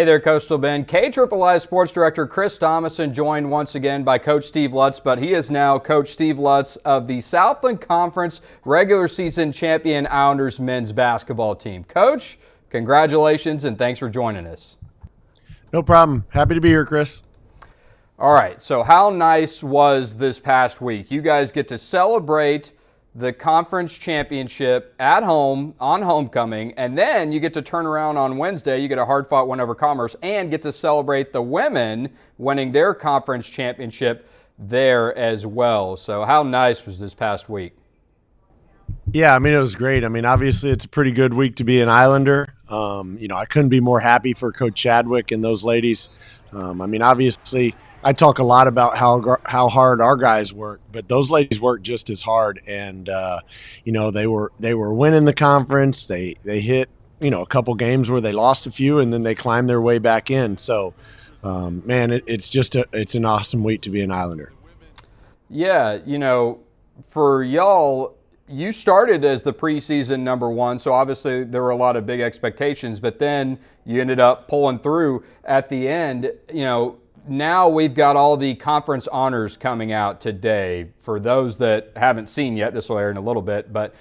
Hey there, Coastal Bend. KIII Sports Director Chris Thomason joined once again by Coach Steve Lutz, but he is now Coach Steve Lutz of the Southland Conference regular season champion Islanders men's basketball team. Coach, congratulations and thanks for joining us. No problem. Happy to be here, Chris. All right, so how nice was this past week? You guys get to celebrate the conference championship at home on homecoming, and then you get to turn around on Wednesday. You get a hard-fought win over Commerce and get to celebrate the women winning their conference championship there as well. So how nice was this past week? Yeah, I mean, it was great. I mean, obviously it's a pretty good week to be an Islander. I couldn't be more happy for Coach Chadwick and those ladies. I mean, obviously I talk a lot about how hard our guys work, but those ladies work just as hard. And they were winning the conference. They hit a couple games where they lost a few, and then they climbed their way back in. So, it's an awesome week to be an Islander. Yeah, for y'all, you started as the preseason #1, so obviously there were a lot of big expectations. But then you ended up pulling through at the end. Now we've got all the conference honors coming out today. For those that haven't seen yet, this will air in a little bit, but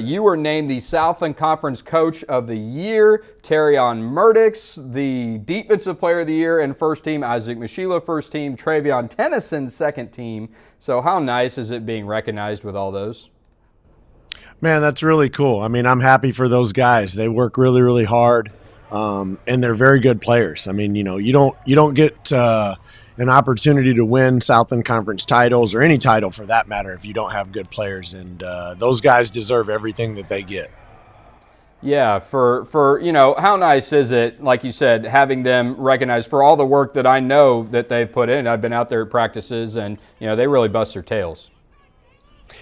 you were named the Southland Conference Coach of the Year. Terrion Murdix, the Defensive Player of the Year and First Team. Isaac Mashila, First Team. Travion Tennyson, Second Team. So how nice is it being recognized with all those? Man, that's really cool. I mean, I'm happy for those guys. They work really, really hard. And they're very good players. I mean, you don't get an opportunity to win Southland Conference titles or any title for that matter if you don't have good players. And those guys deserve everything that they get. Yeah, for how nice is it, like you said, having them recognized for all the work that I know that they've put in. I've been out there at practices, and they really bust their tails.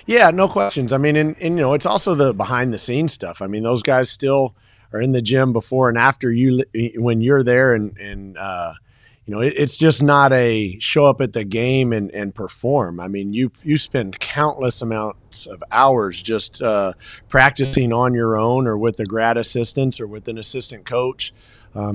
Yeah, no questions. I mean, and it's also the behind the scenes stuff. I mean, those guys still are in the gym before and after when you're there, and it's just not a show up at the game and perform. I mean, you spend countless amounts of hours just practicing on your own or with the grad assistants or with an assistant coach,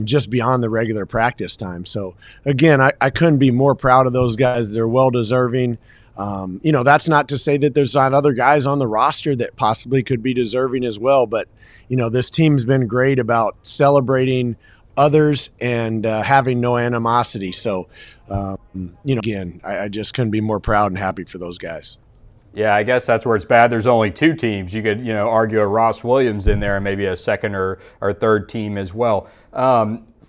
just beyond the regular practice time. So again, I couldn't be more proud of those guys. They're well deserving. That's not to say that there's not other guys on the roster that possibly could be deserving as well. But, this team's been great about celebrating others and having no animosity. So, again, I just couldn't be more proud and happy for those guys. Yeah, I guess that's where it's bad. There's only two teams. You could, argue a Ross Williams in there and maybe a second or third team as well.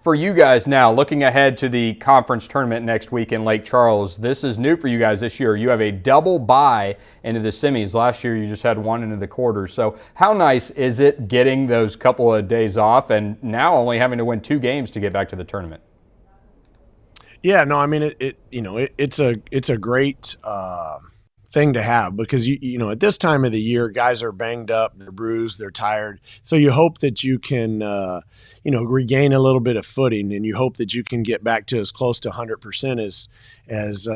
For you guys now, looking ahead to the conference tournament next week in Lake Charles, this is new for you guys this year. You have a double bye into the semis. Last year you just had one into the quarters. So how nice is it getting those couple of days off and now only having to win 2 games to get back to the tournament? Yeah, no, I mean it's a great thing to have because at this time of the year guys are banged up, they're bruised, they're tired, so you hope that you can regain a little bit of footing, and you hope that you can get back to as close to 100% as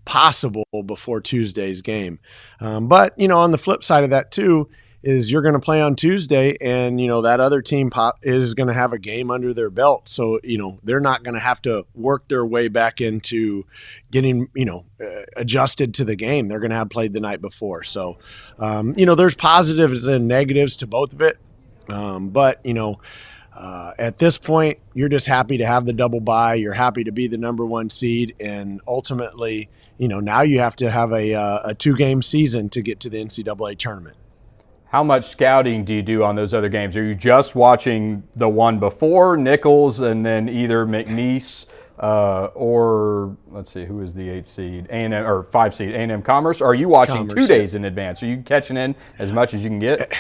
possible before Tuesday's game. But on the flip side of that too is you're going to play on Tuesday, and that other team is going to have a game under their belt, so they're not going to have to work their way back into getting adjusted to the game. They're going to have played the night before, so there's positives and negatives to both of it, but at this point you're just happy to have the double bye. You're happy to be the #1 seed, and ultimately now you have to have a 2-game season to get to the NCAA tournament. How much scouting do you do on those other games? Are you just watching the one before, Nichols, and then either McNeese or, let's see, who is the 8 seed, A&M, or 5 seed, A&M Commerce? Or are you watching Commerce 2 days in advance? Are you catching in as much as you can get?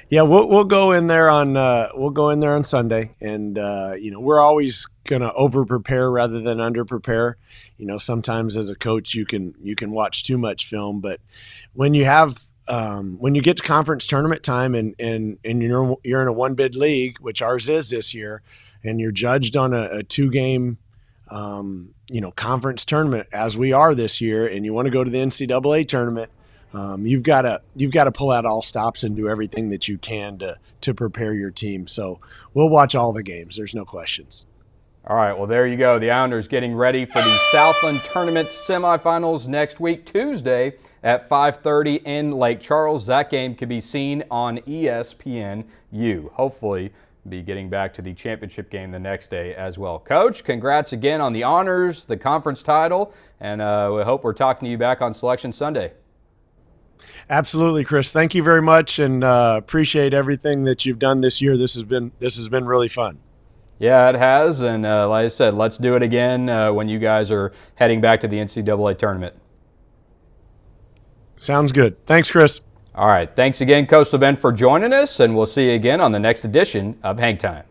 Yeah, we'll go in there on Sunday, and we're always gonna over prepare rather than under prepare. Sometimes as a coach you can watch too much film, but when you get to conference tournament time and you're in a 1-bid league, which ours is this year, and you're judged on a 2-game conference tournament as we are this year, and you want to go to the NCAA tournament, You've got to pull out all stops and do everything that you can to prepare your team. So we'll watch all the games. There's no questions. All right, well, there you go. The Islanders getting ready for the Southland Tournament semifinals next week, Tuesday at 5:30 in Lake Charles. That game can be seen on ESPNU. Hopefully, be getting back to the championship game the next day as well. Coach, congrats again on the honors, the conference title, and we hope we're talking to you back on Selection Sunday. Absolutely, Chris. Thank you very much, and appreciate everything that you've done this year. This has been really fun. Yeah, it has, and like I said, let's do it again when you guys are heading back to the NCAA tournament. Sounds good. Thanks, Chris. All right, thanks again, Coastal Bend, for joining us, and we'll see you again on the next edition of Hang Time.